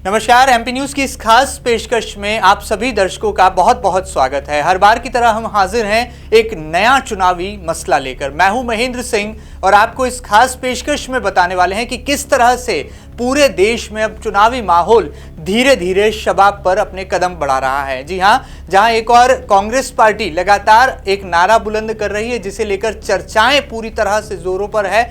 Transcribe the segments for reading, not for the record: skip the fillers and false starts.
नमस्कार। MP news की इस खास पेशकश में आप सभी दर्शकों का बहुत बहुत स्वागत है। हर बार की तरह हम हाजिर हैं एक नया चुनावी मसला लेकर। मैं हूं महेंद्र सिंह और आपको इस खास पेशकश में बताने वाले हैं कि किस तरह से पूरे देश में अब चुनावी माहौल धीरे धीरे शबाब पर अपने कदम बढ़ा रहा है। जी हां, जहां एक और कांग्रेस पार्टी लगातार एक नारा बुलंद कर रही है जिसे लेकर चर्चाएं पूरी तरह से जोरों पर है,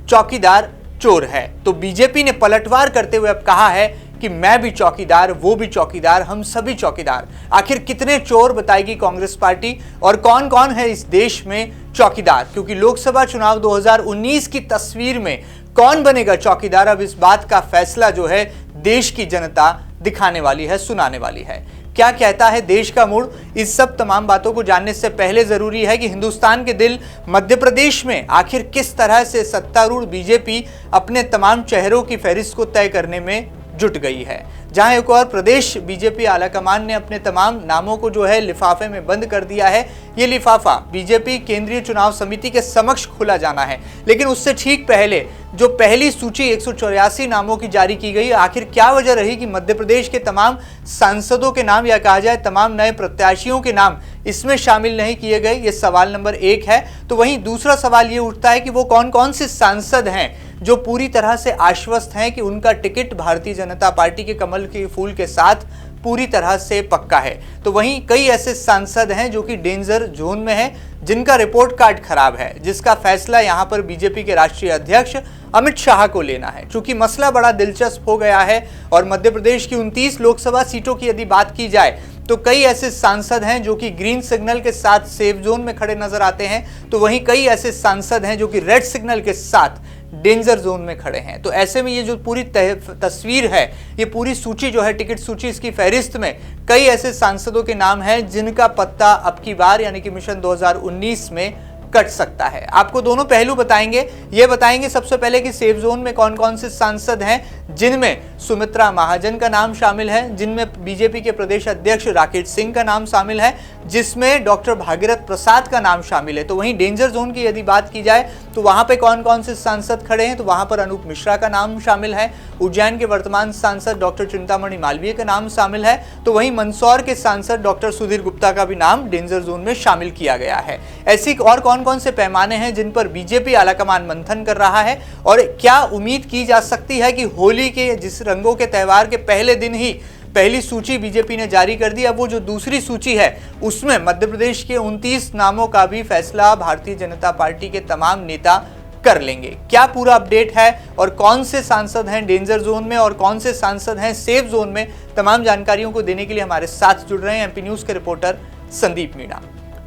चौकीदार चोर है। तो बीजेपी ने पलटवार करते हुए अब कहा है कि मैं भी चौकीदार, वो भी चौकीदार, हम सभी चौकीदार। आखिर कितने चोर बताएगी कांग्रेस पार्टी और कौन कौन है इस देश में चौकीदार, क्योंकि लोकसभा चुनाव 2019 की तस्वीर में कौन बनेगा चौकीदार, अब इस बात का फैसला जो है देश की जनता दिखाने वाली है, सुनाने वाली है। क्या कहता है देश का मूड, इस सब तमाम बातों को जानने से पहले जरूरी है कि हिंदुस्तान के दिल मध्य प्रदेश में आखिर किस तरह से सत्तारूढ़ बीजेपी अपने तमाम चेहरों की फहरिस्त को तय करने में जुट गई है। जहां एक और प्रदेश बीजेपी आलाकमान ने अपने तमाम नामों को जो है लिफाफे में बंद कर दिया है। ये लिफाफा बीजेपी केंद्रीय चुनाव समिति के समक्ष खुला जाना है, लेकिन उससे ठीक पहले जो पहली सूची 184 नामों की जारी की गई, आखिर क्या वजह रही कि मध्य प्रदेश के तमाम सांसदों के नाम या कहा जाए तमाम नए प्रत्याशियों के नाम इसमें शामिल नहीं किए गए? ये सवाल नंबर 1 है। तो वहीं दूसरा सवाल ये उठता है कि वो कौन कौन से सांसद हैं जो पूरी तरह से आश्वस्त हैं कि उनका टिकट भारतीय जनता पार्टी के कमल के फूल के साथ पूरी तरह से पक्का है। तो वहीं कई ऐसे सांसद हैं जो कि डेंजर जोन में हैं, जिनका रिपोर्ट कार्ड खराब है, जिसका फैसला यहां पर बीजेपी के राष्ट्रीय अध्यक्ष अमित शाह को लेना है। चूंकि मसला बड़ा दिलचस्प हो गया है और मध्य प्रदेश की 29 लोकसभा सीटों की यदि बात की जाए तो कई ऐसे सांसद हैं जो कि ग्रीन सिग्नल के साथ सेफ जोन में खड़े नजर आते हैं, तो वहीं कई ऐसे सांसद हैं जो कि रेड सिग्नल के साथ डेंजर जोन में खड़े हैं। तो ऐसे में ये जो पूरी तस्वीर है, ये पूरी सूची जो है, टिकट सूची, इसकी फहरिस्त में कई ऐसे सांसदों के नाम हैं जिनका पत्ता अब की बार यानी कि मिशन 2019 में कट सकता है। आपको दोनों पहलू बताएंगे। ये बताएंगे सबसे पहले कि सेफ जोन में कौन कौन से सांसद हैं, जिनमें सुमित्रा महाजन का नाम शामिल है, जिनमें बीजेपी के प्रदेश अध्यक्ष राकेश सिंह का नाम शामिल है, जिसमें डॉक्टर भागीरथ प्रसाद का नाम शामिल है। तो वहीं डेंजर जोन की यदि बात की जाए तो वहां पे कौन कौन से सांसद खड़े हैं, तो वहां पर अनूप मिश्रा का नाम शामिल है, उज्जैन के वर्तमान सांसद डॉक्टर चिंतामणि मालवीय का नाम शामिल है, तो वहीं मंदसौर के सांसद डॉक्टर सुधीर गुप्ता का भी नाम डेंजर जोन में शामिल किया गया है। ऐसी और कौन कौन से पैमाने हैं जिन पर बीजेपी आलाकमान मंथन कर रहा है और क्या उम्मीद की जा सकती है कि होली के जिस रंगों के त्योहार के पहले दिन ही पहली सूची बीजेपी ने जारी कर दी, अब वो जो दूसरी सूची है उसमें मध्य प्रदेश के 29 नामों का भी फैसला भारतीय जनता पार्टी के तमाम नेता कर लेंगे। क्या पूरा अपडेट है और कौन से सांसद हैं डेंजर जोन में और कौन से सांसद हैं सेफ जोन में, तमाम जानकारियों को देने के लिए हमारे साथ जुड़ रहे हैं एमपी न्यूज के रिपोर्टर संदीप मीणा।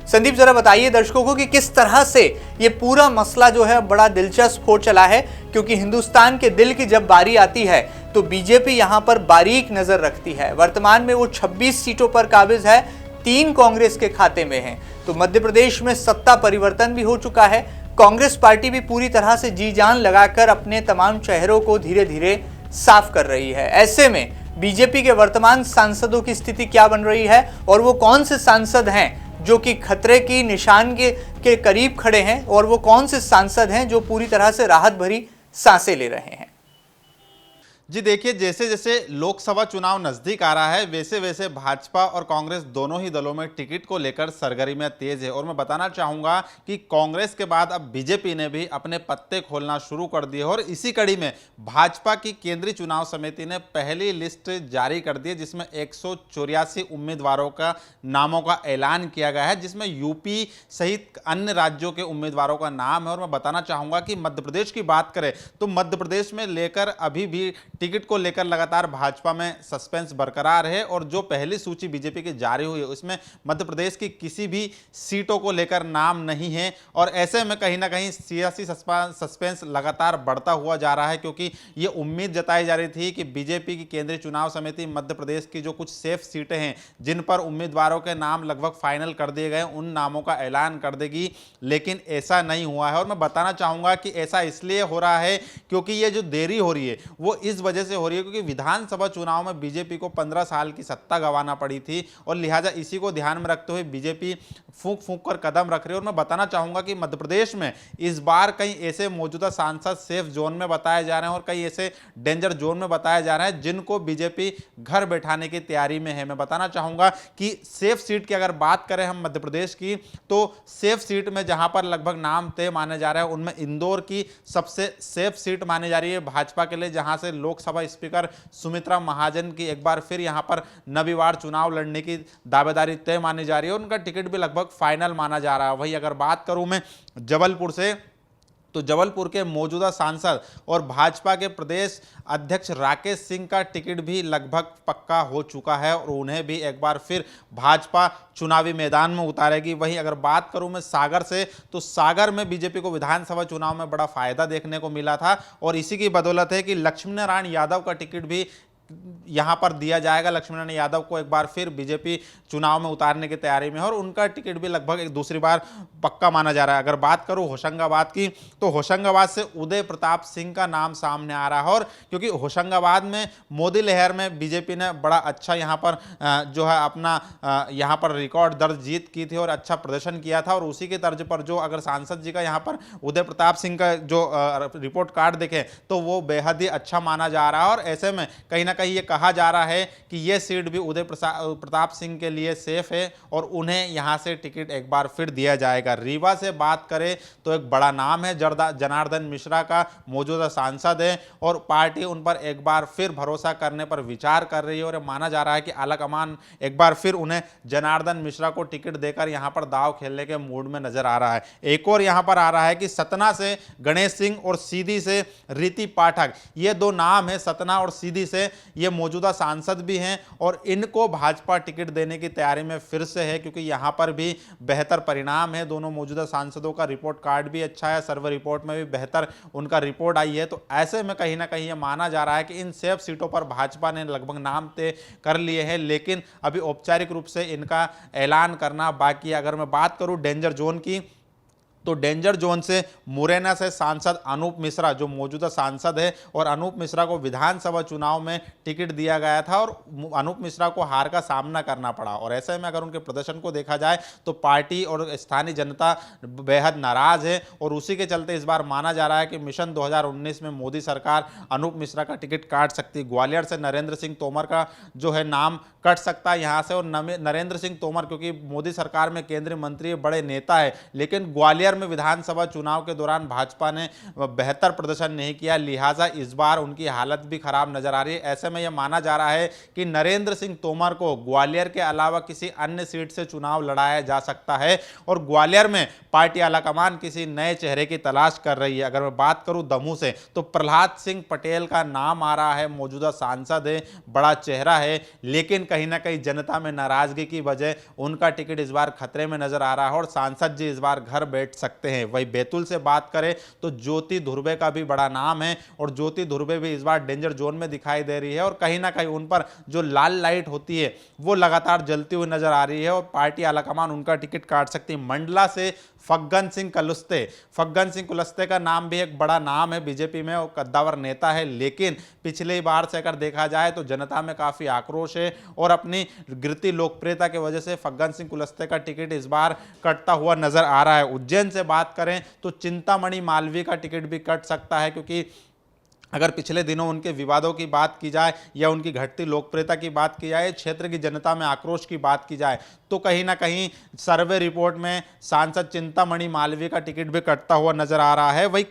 संदीप, जरा बताइए दर्शकों को कि किस तरह से ये पूरा मसला जो है बड़ा दिलचस्प हो चला है, क्योंकि हिंदुस्तान के दिल की जब बारी आती है तो बीजेपी यहां पर बारीक नजर रखती है। वर्तमान में वो 26 सीटों पर काबिज है, 3 कांग्रेस के खाते में हैं। तो मध्य प्रदेश में सत्ता परिवर्तन भी हो चुका है, कांग्रेस पार्टी भी पूरी तरह से जी जान लगाकर अपने तमाम चेहरों को धीरे धीरे साफ कर रही है। ऐसे में बीजेपी के वर्तमान सांसदों की स्थिति क्या बन रही है और वो कौन से सांसद हैं जो कि खतरे की निशान के करीब खड़े हैं और वो कौन से सांसद हैं जो पूरी तरह से राहत भरी सांसें ले रहे हैं? जी देखिए, जैसे जैसे लोकसभा चुनाव नजदीक आ रहा है वैसे वैसे भाजपा और कांग्रेस दोनों ही दलों में टिकट को लेकर सरगर्मियां तेज है। और मैं बताना चाहूंगा कि कांग्रेस के बाद अब बीजेपी ने भी अपने पत्ते खोलना शुरू कर दिए और इसी कड़ी में भाजपा की केंद्रीय चुनाव समिति ने पहली लिस्ट जारी कर दी है, जिसमें 184 उम्मीदवारों का नामों का ऐलान किया गया है, जिसमें यूपी सहित अन्य राज्यों के उम्मीदवारों का नाम है। और मैं बताना चाहूंगा कि मध्य प्रदेश की बात करें तो मध्य प्रदेश में लेकर अभी भी टिकट को लेकर लगातार भाजपा में सस्पेंस बरकरार है और जो पहली सूची बीजेपी की जारी हुई है उसमें मध्य प्रदेश की किसी भी सीटों को लेकर नाम नहीं है। और ऐसे में कहीं ना कहीं सियासी सस्पेंस लगातार बढ़ता हुआ जा रहा है, क्योंकि ये उम्मीद जताई जा रही थी कि बीजेपी की केंद्रीय चुनाव समिति मध्य प्रदेश की जो कुछ सेफ सीटें हैं जिन पर उम्मीदवारों के नाम लगभग फाइनल कर दिए गए, उन नामों का ऐलान कर देगी, लेकिन ऐसा नहीं हुआ है। और मैं बताना चाहूंगा कि ऐसा इसलिए हो रहा है क्योंकि ये जो देरी हो रही है वो इस वजह से हो रही है क्योंकि विधानसभा चुनाव में बीजेपी को 15 साल की सत्ता गंवाना पड़ी थी और लिहाजा इसी को ध्यान में रखते हुए बीजेपी फूंक फूंक कर कदम रख रही है। और मैं बताना चाहूंगा कि मध्य प्रदेश में इस बार कई ऐसे मौजूदा सांसद सेफ जोन में बताए जा रहे हैं और कई ऐसे डेंजर जोन में बताए जा रहे हैं जिनको बीजेपी घर बैठाने की तैयारी में है। मैं बताना चाहूंगा कि सेफ सीट की अगर बात करें हम मध्य प्रदेश की, तो सेफ सीट में जहां पर लगभग नाम तय माने जा रहे हैं उनमें इंदौर की सबसे सेफ सीट मानी जा रही है भाजपा के लिए, जहां से लोकसभा स्पीकर सुमित्रा महाजन की एक बार फिर यहां पर नवीवार चुनाव लड़ने की दावेदारी तय मानी जा रही है। उनका टिकट भी लगभग फाइनल माना जा रहा है। वही अगर बात करूं मैं जबलपुर से, तो जबलपुर के मौजूदा सांसद और भाजपा के प्रदेश अध्यक्ष राकेश सिंह का टिकट भी लगभग पक्का हो चुका है और उन्हें भी एक बार फिर भाजपा चुनावी मैदान में उतारेगी। वहीं अगर बात करूं मैं सागर से, तो सागर में बीजेपी को विधानसभा चुनाव में बड़ा फायदा देखने को मिला था और इसी की बदौलत है कि लक्ष्मी नारायण यादव का टिकट भी यहां पर दिया जाएगा। लक्ष्मी नारायण यादव को एक बार फिर बीजेपी चुनाव में उतारने की तैयारी में है और उनका टिकट भी लगभग एक दूसरी बार पक्का माना जा रहा है। अगर बात करूं होशंगाबाद की, तो होशंगाबाद से उदय प्रताप सिंह का नाम सामने आ रहा है और क्योंकि होशंगाबाद में मोदी लहर में बीजेपी ने बड़ा अच्छा यहां पर जो है अपना यहां पर रिकॉर्ड दर्ज जीत की थी और अच्छा प्रदर्शन किया था और उसी के तर्ज पर जो अगर सांसद जी का यहां पर उदय प्रताप सिंह का जो रिपोर्ट कार्ड देखें तो वो बेहद ही अच्छा माना जा रहा है और ऐसे में कहीं ना कहीं ये कहा जा रहा है कि ये सीट भी उदय प्रताप सिंह के लिए सेफ है और उन्हें यहां से टिकट एक बार फिर दिया जाएगा। रीवा से बात करें तो एक बड़ा नाम है जनार्दन मिश्रा का, मौजूदा सांसद है और पार्टी उन पर एक बार फिर भरोसा करने पर विचार कर रही है और माना जा रहा है कि आलाकमान एक बार फिर उन्हें जनार्दन मिश्रा को टिकट देकर यहां पर दांव खेलने के मूड में नजर आ रहा है। एक और यहां पर आ रहा है कि सतना से गणेश सिंह और सीधी से रीति पाठक, ये दो नाम है सतना और सीधी से, ये मौजूदा सांसद भी हैं और इनको भाजपा टिकट देने की तैयारी में फिर से है क्योंकि यहां पर भी बेहतर परिणाम है। दोनों मौजूदा सांसदों का रिपोर्ट कार्ड भी अच्छा है, सर्वे रिपोर्ट में भी बेहतर उनका रिपोर्ट आई है। तो ऐसे में कहीं ना कहीं यह माना जा रहा है कि इन सेफ सीटों पर भाजपा ने लगभग नाम तय कर लिए हैं, लेकिन अभी औपचारिक रूप से इनका ऐलान करना बाकी है। अगर मैं बात करूं डेंजर जोन की, तो डेंजर जोन से मुरैना से सांसद अनूप मिश्रा जो मौजूदा सांसद है और अनूप मिश्रा को विधानसभा चुनाव में टिकट दिया गया था और अनूप मिश्रा को हार का सामना करना पड़ा और ऐसे में अगर उनके प्रदर्शन को देखा जाए तो पार्टी और स्थानीय जनता बेहद नाराज है और उसी के चलते इस बार माना जा रहा है कि मिशन 2019 में मोदी सरकार अनूप मिश्रा का टिकट काट सकती है। ग्वालियर से नरेंद्र सिंह तोमर का जो है नाम कट सकता है यहाँ से और नरेंद्र सिंह तोमर क्योंकि मोदी सरकार में केंद्रीय मंत्री बड़े नेता है, लेकिन ग्वालियर में विधानसभा चुनाव के दौरान भाजपा ने बेहतर प्रदर्शन नहीं किया, लिहाजा इस बार उनकी हालत भी खराब नजर आ रही है। ऐसे में यह माना जा रहा है कि नरेंद्र सिंह तोमर को ग्वालियर के अलावा किसी अन्य सीट से चुनाव लड़ाया जा सकता है और ग्वालियर में पार्टी आलाकमान किसी नए चेहरे की तलाश कर रही है। अगर मैं बात करूं दमू से, तो प्रहलाद सिंह पटेल का नाम आ रहा है, मौजूदा सांसद है, बड़ा चेहरा है, लेकिन कहीं ना कहीं जनता में नाराजगी की वजह उनका टिकट इस बार खतरे में नजर आ रहा है और सांसद जी इस बार घर बैठ सकते हैं। वही बैतूल से बात करें तो ज्योति धुर्वे का भी बड़ा नाम है और ज्योति धुर्वे भी इस बार डेंजर जोन में दिखाई दे रही है और कहीं ना कहीं उन पर जो लाल लाइट होती है वो लगातार जलती हुई नजर आ रही है और पार्टी आलाकमान उनका टिकट काट सकती है। मंडला से फग्गन सिंह कुलस्ते का नाम भी एक बड़ा नाम है बीजेपी में और कद्दावर नेता है, लेकिन पिछली बार से अगर देखा जाए तो जनता में काफी आक्रोश है और अपनी गिरती लोकप्रियता की वजह से फग्गन सिंह कुलस्ते का टिकट इस बार कटता हुआ नजर आ रहा है। उज्जैन से बात करें तो चिंतामणि मालवीय का टिकट भी कट सकता है क्योंकि अगर पिछले दिनों उनके विवादों की बात की जाए या उनकी घटती लोकप्रियता की बात की जाए, क्षेत्र की जनता में आक्रोश की बात की जाए, तो कहीं ना कहीं सर्वे रिपोर्ट में सांसद चिंतामणि मालवीय का टिकट भी कटता हुआ नजर आ रहा है। वही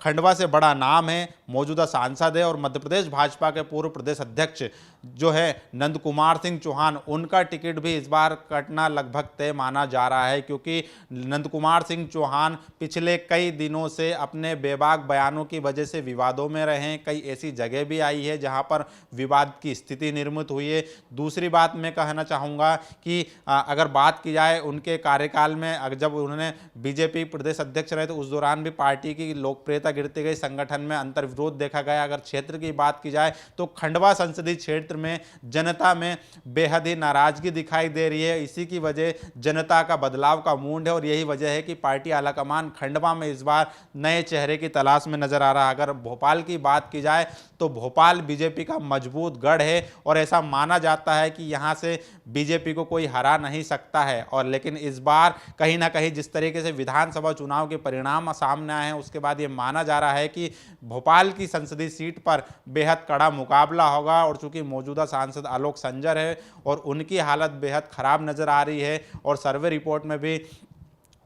खंडवा से बड़ा नाम है, मौजूदा सांसद है और मध्य प्रदेश भाजपा के पूर्व प्रदेश अध्यक्ष जो है नंद कुमार सिंह चौहान, उनका टिकट भी इस बार कटना लगभग तय माना जा रहा है क्योंकि नंद कुमार सिंह चौहान पिछले कई दिनों से अपने बेबाक बयानों की वजह से विवादों में रहे हैं। कई ऐसी जगह भी आई है जहां पर विवाद की स्थिति निर्मित हुई है। दूसरी बात मैं कहना चाहूँगा कि अगर बात की जाए उनके कार्यकाल में, जब उन्होंने बीजेपी प्रदेश अध्यक्ष रहे तो उस दौरान भी पार्टी की लोकप्रियता गिरती गई, संगठन में अंतर्विरोध देखा गया। अगर क्षेत्र की बात की जाए तो खंडवा संसदीय क्षेत्र क्षेत्र में जनता में बेहद ही नाराजगी दिखाई दे रही है। इसी की वजह जनता का बदलाव का मूड है और यही वजह है कि पार्टी आलाकमान खंडवा में इस बार नए चेहरे की तलाश में नजर आ रहा है। अगर भोपाल की बात की जाए तो भोपाल बीजेपी का मजबूत गढ़ है और ऐसा माना जाता है कि यहां से बीजेपी को कोई हरा नहीं सकता है। और लेकिन इस बार कहीं ना कहीं जिस तरीके से विधानसभा चुनाव के परिणाम सामने आए हैं उसके बाद ये माना जा रहा है कि भोपाल की संसदीय सीट पर बेहद कड़ा मुकाबला होगा। और चूंकि मौजूदा सांसद आलोक संजर है और उनकी हालत बेहद खराब नजर आ रही है और सर्वे रिपोर्ट में भी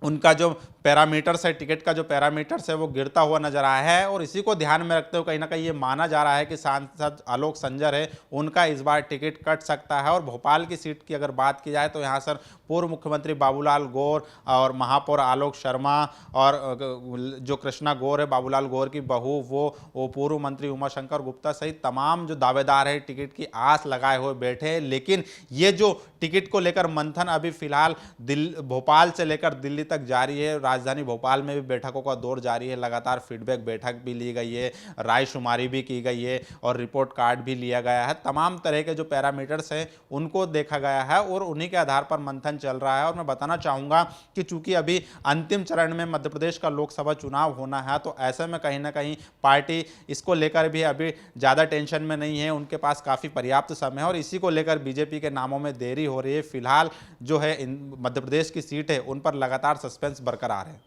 उनका जो पैरामीटर्स है, टिकट का जो पैरामीटर्स है वो गिरता हुआ नजर आया है। और इसी को ध्यान में रखते हुए कहीं ना कहीं ये माना जा रहा है कि सांसद आलोक संजर है उनका इस बार टिकट कट सकता है। और भोपाल की सीट की अगर बात की जाए तो यहाँ सर पूर्व मुख्यमंत्री बाबूलाल गौर और महापौर आलोक शर्मा और जो कृष्णा गौर है बाबूलाल गौर की बहू वो पूर्व मंत्री उमाशंकर गुप्ता सहित तमाम जो दावेदार है टिकट की आस लगाए हुए बैठे हैं। लेकिन ये जो टिकट को लेकर मंथन अभी फिलहाल भोपाल से लेकर दिल्ली तक जारी है। राजधानी भोपाल में भी बैठकों का दौर जारी है, लगातार फीडबैक बैठक भी ली गई है, रायशुमारी भी की गई है और रिपोर्ट कार्ड भी लिया गया है। तमाम तरह के जो पैरामीटर्स हैं उनको देखा गया है और उन्हीं के आधार पर मंथन चल रहा है। और मैं बताना चाहूंगा कि चूंकि अभी अंतिम चरण में मध्य प्रदेश का लोकसभा चुनाव होना है तो ऐसे में कहीं ना कहीं पार्टी इसको लेकर भी अभी ज्यादा टेंशन में नहीं है, उनके पास काफी पर्याप्त समय है और इसी को लेकर बीजेपी के नामों में देरी हो रही है। फिलहाल जो है मध्य प्रदेश की सीट है उन पर लगातार सस्पेंस बरकरार है।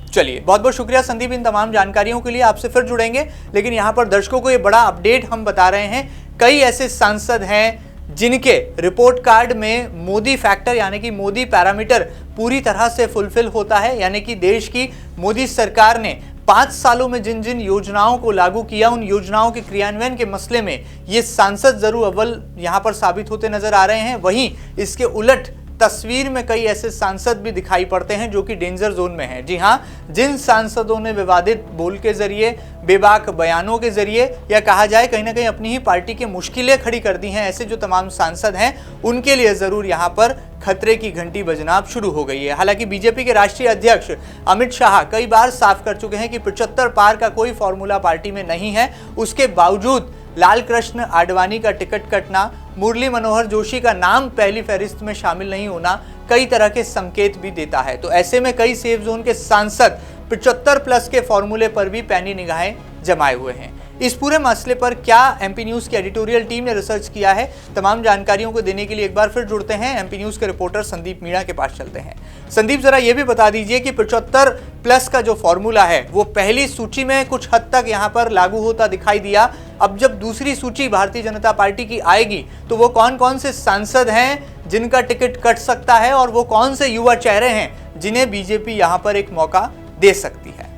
चलिए, बहुत बहुत शुक्रिया संदीप इन तमाम जानकारियों के लिए। आपसे फिर जुड़ेंगे, लेकिन यहां पर दर्शकों को ये बड़ा अपडेट हम बता रहे हैं। कई ऐसे सांसद हैं जिनके रिपोर्ट कार्ड में मोदी फैक्टर यानी कि मोदी पैरामीटर पूरी तरह से फुलफिल होता है, यानी कि देश की मोदी सरकार ने 5 सालों में जिन जिन योजनाओं को लागू किया उन योजनाओं के क्रियान्वयन के मसले में ये सांसद जरूर अव्वल यहां पर साबित होते नजर आ रहे हैं। वहीं इसके उलट तस्वीर में कई ऐसे सांसद भी दिखाई पड़ते हैं जो कि डेंजर जोन में हैं। जी हां, जिन सांसदों ने विवादित बोल के जरिए, बेबाक बयानों के जरिए या कहा जाए कहीं ना कहीं अपनी ही पार्टी की मुश्किलें खड़ी कर दी हैं, ऐसे जो तमाम सांसद हैं उनके लिए जरूर यहां पर खतरे की घंटी बजना अब शुरू हो गई है। हालांकि बीजेपी के राष्ट्रीय अध्यक्ष अमित शाह कई बार साफ कर चुके हैं कि 75 पार का कोई फॉर्मूला पार्टी में नहीं है। उसके बावजूद लाल कृष्ण आडवाणी का टिकट कटना, मुरली मनोहर जोशी का नाम पहली फहरिस्त में शामिल नहीं होना कई तरह के संकेत भी देता है। तो ऐसे में कई सेफ जोन के सांसद 75 प्लस के फॉर्मूले पर भी पैनी निगाहें जमाए हुए हैं। इस पूरे मसले पर क्या एमपी न्यूज की एडिटोरियल टीम ने रिसर्च किया है, तमाम जानकारियों को देने के लिए एक बार फिर जुड़ते हैं एमपी न्यूज के रिपोर्टर संदीप मीणा के पास चलते हैं। संदीप, जरा ये भी बता दीजिए कि 75 प्लस का जो फॉर्मूला है वो पहली सूची में कुछ हद तक यहाँ पर लागू होता दिखाई दिया। अब जब दूसरी सूची भारतीय जनता पार्टी की आएगी तो वो कौन कौन से सांसद हैं जिनका टिकट कट सकता है और वो कौन से युवा चेहरे हैं जिन्हें बीजेपी यहाँ पर एक मौका दे सकती है?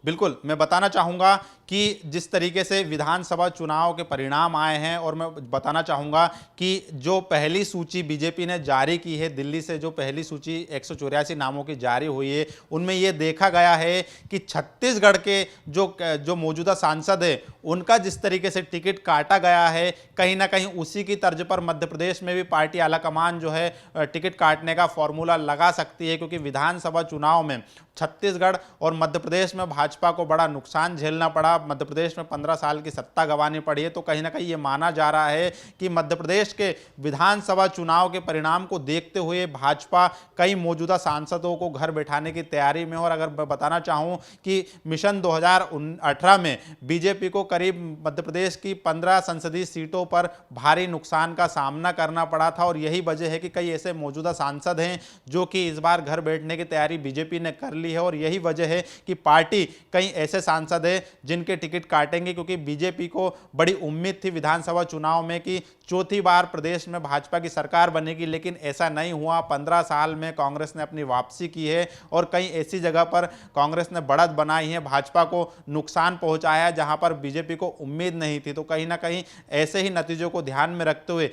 बिल्कुल, मैं बताना चाहूंगा कि जिस तरीके से विधानसभा चुनाव के परिणाम आए हैं और मैं बताना चाहूँगा कि जो पहली सूची बीजेपी ने जारी की है दिल्ली से, जो पहली सूची 184 नामों की जारी हुई है उनमें ये देखा गया है कि छत्तीसगढ़ के जो मौजूदा सांसद है उनका जिस तरीके से टिकट काटा गया है कहीं ना कहीं उसी की तर्ज पर मध्य प्रदेश में भी पार्टी आलाकमान जो है टिकट काटने का फॉर्मूला लगा सकती है। क्योंकि विधानसभा चुनाव में छत्तीसगढ़ और मध्य प्रदेश में भाजपा को बड़ा नुकसान झेलना पड़ा, मध्य प्रदेश में 15 साल की सत्ता गंवानी पड़ी है। तो कहीं ना कहीं ये माना जा रहा है कि मध्य प्रदेश के विधानसभा चुनाव के परिणाम को देखते हुए भाजपा कई मौजूदा सांसदों को घर बैठाने की तैयारी में। और अगर मैं बताना चाहूं कि मिशन 2018 में बीजेपी को करीब मध्य प्रदेश की 15 संसदीय सीटों पर भारी नुकसान का सामना करना पड़ा था और यही वजह है कि कई ऐसे मौजूदा सांसद हैं जो कि इस बार घर बैठने की तैयारी बीजेपी ने कर ली है। और यही वजह है कि पार्टी कई ऐसे सांसद हैं जिनके टिकट काटेंगे, क्योंकि बीजेपी को बड़ी उम्मीद थी विधानसभा चुनाव में कि चौथी बार प्रदेश में भाजपा की सरकार बनेगी, लेकिन ऐसा नहीं हुआ। 15 साल में कांग्रेस ने अपनी वापसी की है और कई ऐसी जगह पर कांग्रेस ने बढ़त बनाई है, भाजपा को नुकसान पहुंचाया जहां पर बीजेपी को उम्मीद नहीं थी। तो कहीं ना कहीं ऐसे ही नतीजों को ध्यान में रखते हुए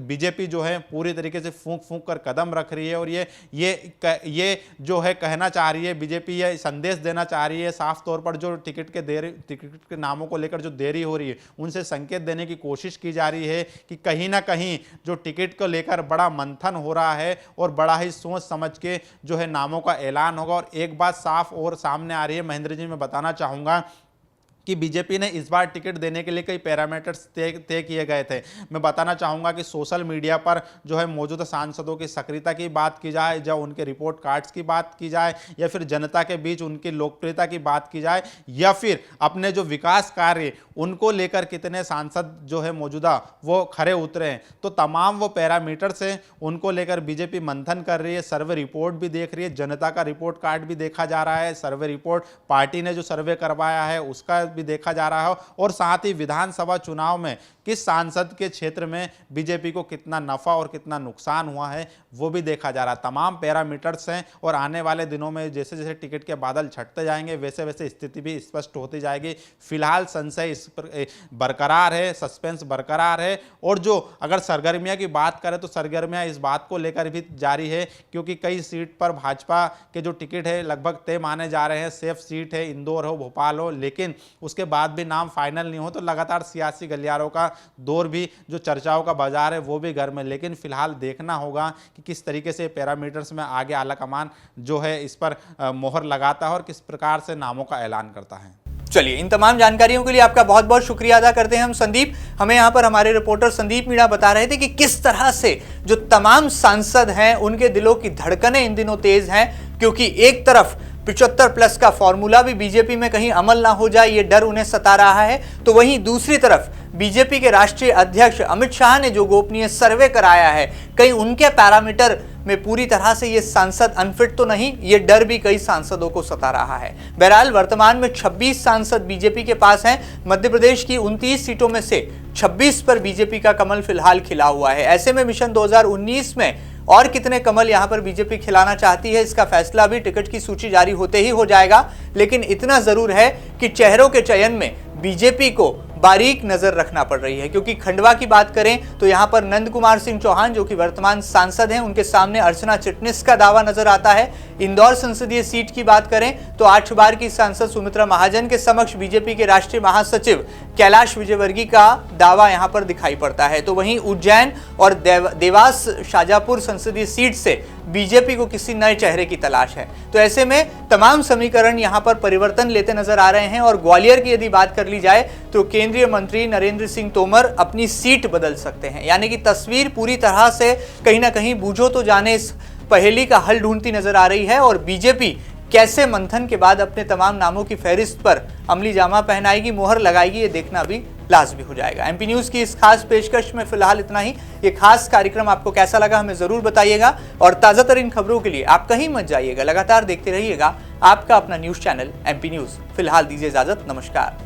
बीजेपी जो है पूरी तरीके से फूंक फूंक कर कदम रख रही है। और ये जो है कहना चाह रही है बीजेपी, ये संदेश देना चाह रही है साफ तौर पर जो टिकट के नामों को लेकर जो देरी हो रही है उनसे संकेत देने की कोशिश की जा रही है कि कहीं ना कहीं जो टिकट को लेकर बड़ा मंथन हो रहा है और बड़ा ही सोच समझ के जो है नामों का ऐलान होगा। और एक बात साफ और सामने आ रही है महेंद्र जी, मैं बताना चाहूंगा कि बीजेपी ने इस बार टिकट देने के लिए कई पैरामीटर्स तय किए गए थे। मैं बताना चाहूँगा कि सोशल मीडिया पर जो है मौजूदा सांसदों की सक्रियता की बात की जाए, या उनके रिपोर्ट कार्ड्स की बात की जाए, या फिर जनता के बीच उनकी लोकप्रियता की बात की जाए, या फिर अपने जो विकास कार्य उनको लेकर कितने सांसद जो है मौजूदा वो खरे उतरे हैं, तो तमाम वो पैरामीटर्स हैं, उनको लेकर बीजेपी मंथन कर रही है। सर्वे रिपोर्ट भी देख रही है, जनता का रिपोर्ट कार्ड भी देखा जा रहा है, सर्वे रिपोर्ट पार्टी ने जो सर्वे करवाया है उसका भी देखा जा रहा है, और साथ ही विधानसभा चुनाव में किस सांसद के क्षेत्र में बीजेपी को कितना नफा और कितना नुकसान हुआ है वो भी देखा जा रहा है। तमाम पैरामीटर्स हैं, और आने वाले दिनों में जैसे जैसे टिकट के बादल छटते जाएंगे वैसे वैसे स्थिति भी स्पष्ट होती जाएगी। फिलहाल संशय इस पर बरकरार है, सस्पेंस बरकरार है, और जो अगर सरगर्मियां की बात करें तो सरगर्मियां इस बात को लेकर भी जारी है, क्योंकि कई सीट पर भाजपा के जो टिकट है लगभग तय माने जा रहे हैं। सेफ सीट है, इंदौर हो, भोपाल हो, लेकिन उसके बाद भी नाम फाइनल नहीं हो, तो लगातार सियासी गलियारों का दौर भी, जो चर्चाओं का बाजार है वो भी गर्म है। लेकिन फिलहाल देखना होगा कि किस तरीके से पैरामीटर्स में आगे आलाकमान जो है इस पर मोहर लगाता है और किस प्रकार से नामों का ऐलान करता है। चलिए, इन तमाम जानकारियों के लिए आपका बहुत बहुत शुक्रिया अदा करते हैं हम संदीप। हमें यहाँ पर हमारे रिपोर्टर संदीप मीणा बता रहे थे कि किस तरह से जो तमाम सांसद हैं उनके दिलों की धड़कनें इन दिनों तेज हैं, क्योंकि एक तरफ 75+ का फॉर्मूला भी बीजेपी में कहीं अमल ना हो जाए ये डर उन्हें सता रहा है, तो वहीं दूसरी तरफ बीजेपी के राष्ट्रीय अध्यक्ष अमित शाह ने जो गोपनीय सर्वे कराया है, कहीं उनके पैरामीटर में पूरी तरह से ये सांसद अनफिट तो नहीं, ये डर भी कई सांसदों को सता रहा है। बहरहाल वर्तमान में 26 सांसद बीजेपी के पास हैं। मध्य प्रदेश की 29 सीटों में से 26 पर बीजेपी का कमल फिलहाल खिला हुआ है। ऐसे में मिशन 2019 में और कितने कमल यहां पर बीजेपी खिलाना चाहती है, इसका फैसला भी टिकट की सूची जारी होते ही हो जाएगा। लेकिन इतना जरूर है कि चेहरों के चयन में बीजेपी को बारीक नजर रखना पड़ रही है, क्योंकि खंडवा की बात करें तो यहां पर नंद कुमार सिंह चौहान जो कि वर्तमान सांसद हैं, उनके सामने अर्चना चिटनिस का दावा नजर आता है। इंदौर संसदीय सीट की बात करें तो 8 बार की सांसद सुमित्रा महाजन के समक्ष बीजेपी के राष्ट्रीय महासचिव कैलाश विजयवर्गीय का दावा यहां पर दिखाई पड़ता है। तो वहीं उज्जैन और देवास शाजापुर संसदीय सीट से बीजेपी को किसी नए चेहरे की तलाश है। तो ऐसे में तमाम समीकरण यहां पर परिवर्तन लेते नजर आ रहे हैं। और ग्वालियर की यदि बात कर ली जाए तो केंद्रीय मंत्री नरेंद्र सिंह तोमर अपनी सीट बदल सकते हैं, यानी कि तस्वीर पूरी तरह से कहीं ना कहीं बूझो तो जाने इस पहेली का हल ढूंढती नजर आ रही है। और बीजेपी कैसे मंथन के बाद अपने तमाम नामों की फहरिस्त पर अमली जामा पहनाएगी, मोहर लगाएगी, ये देखना भी लाजमी हो जाएगा। एमपी न्यूज की इस खास पेशकश में फिलहाल इतना ही। ये खास कार्यक्रम आपको कैसा लगा हमें जरूर बताइएगा, और ताजा तरीन खबरों के लिए आप कहीं मत जाइएगा, लगातार देखते रहिएगा आपका अपना न्यूज चैनल एमपी न्यूज। फिलहाल दीजिए इजाजत, नमस्कार।